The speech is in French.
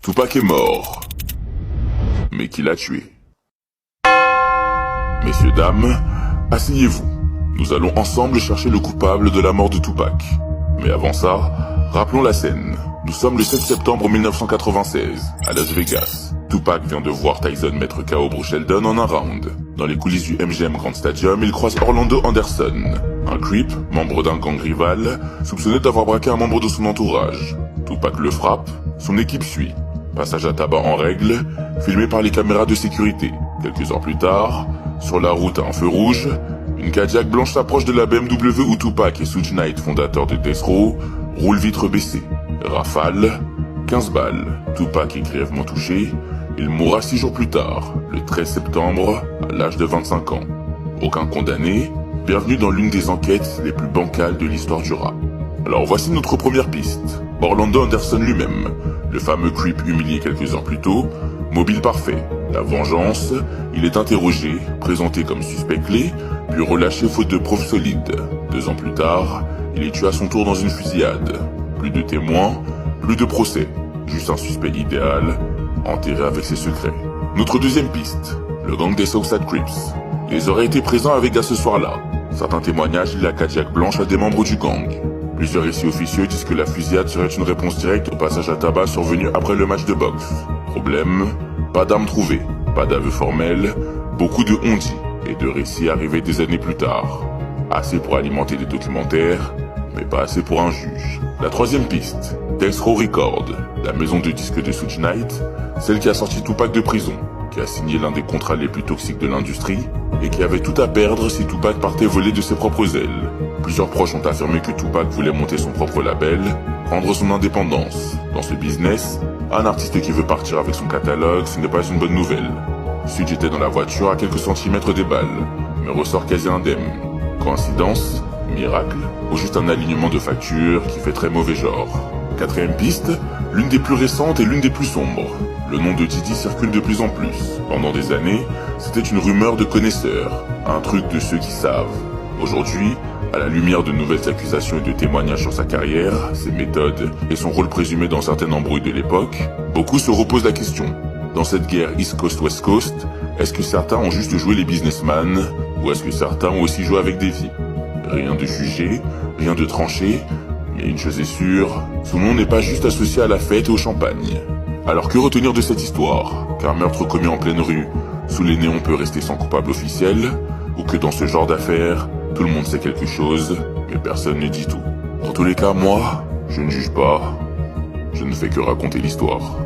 Tupac est mort. Mais qui l'a tué? Messieurs, dames, asseyez-vous. Nous allons ensemble chercher le coupable de la mort de Tupac. Mais avant ça, rappelons la scène. Nous sommes le 7 septembre 1996, à Las Vegas. Tupac vient de voir Tyson mettre KO Bruce Seldon en un round. Dans les coulisses du MGM Grand Stadium, il croise Orlando Anderson, un creep, membre d'un gang rival, soupçonné d'avoir braqué un membre de son entourage. Tupac le frappe, son équipe suit. Passage à tabac en règle, filmé par les caméras de sécurité. Quelques heures plus tard, sur la route à un feu rouge, une Cadillac blanche s'approche de la BMW où Tupac et Suge Knight, fondateur de Death Row, roulent vitre baissée. Rafale, 15 balles. Tupac est grièvement touché. Il mourra 6 jours plus tard, le 13 septembre, à l'âge de 25 ans. Aucun condamné. Bienvenue dans l'une des enquêtes les plus bancales de l'histoire du rap. Alors voici notre première piste. Orlando Anderson lui-même, le fameux creep humilié quelques heures plus tôt, mobile parfait. La vengeance, il est interrogé, présenté comme suspect clé, puis relâché faute de preuves solides. 2 ans plus tard, il est tué à son tour dans une fusillade. Plus de témoins, plus de procès. Juste un suspect idéal, enterré avec ses secrets. Notre deuxième piste, le gang des Southside Crips. Ils auraient été présents à Vegas ce soir-là. Certains témoignages lient la Cadillac blanche à des membres du gang. Plusieurs récits officieux disent que la fusillade serait une réponse directe au passage à tabac survenu après le match de boxe. Problème, pas d'armes trouvées, pas d'aveu formel, beaucoup de on-dit et de récits arrivés des années plus tard. Assez pour alimenter des documentaires, mais pas assez pour un juge. La troisième piste, Death Row Records, la maison de disques de Suge Knight, celle qui a sorti Tupac de prison, qui a signé l'un des contrats les plus toxiques de l'industrie, et qui avait tout à perdre si Tupac partait voler de ses propres ailes. Plusieurs proches ont affirmé que Tupac voulait monter son propre label, prendre son indépendance. Dans ce business, un artiste qui veut partir avec son catalogue, ce n'est pas une bonne nouvelle. Suge était dans la voiture à quelques centimètres des balles, mais ressort quasi indemne. Coïncidence? Miracle? Ou juste un alignement de factures qui fait très mauvais genre? Quatrième piste, l'une des plus récentes et l'une des plus sombres. Le nom de Didi circule de plus en plus. Pendant des années, c'était une rumeur de connaisseurs, un truc de ceux qui savent. Aujourd'hui, à la lumière de nouvelles accusations et de témoignages sur sa carrière, ses méthodes et son rôle présumé dans certaines embrouilles de l'époque, beaucoup se reposent la question. Dans cette guerre East Coast-West Coast, est-ce que certains ont juste joué les businessmen, ou est-ce que certains ont aussi joué avec des vies? Rien de jugé, rien de tranché, mais une chose est sûre, son nom n'est pas juste associé à la fête et au champagne. Alors que retenir de cette histoire? Qu'un meurtre commis en pleine rue, sous les néons peut rester sans coupable officiel, ou que dans ce genre d'affaires, tout le monde sait quelque chose, mais personne ne dit tout. Dans tous les cas, moi, je ne juge pas, je ne fais que raconter l'histoire.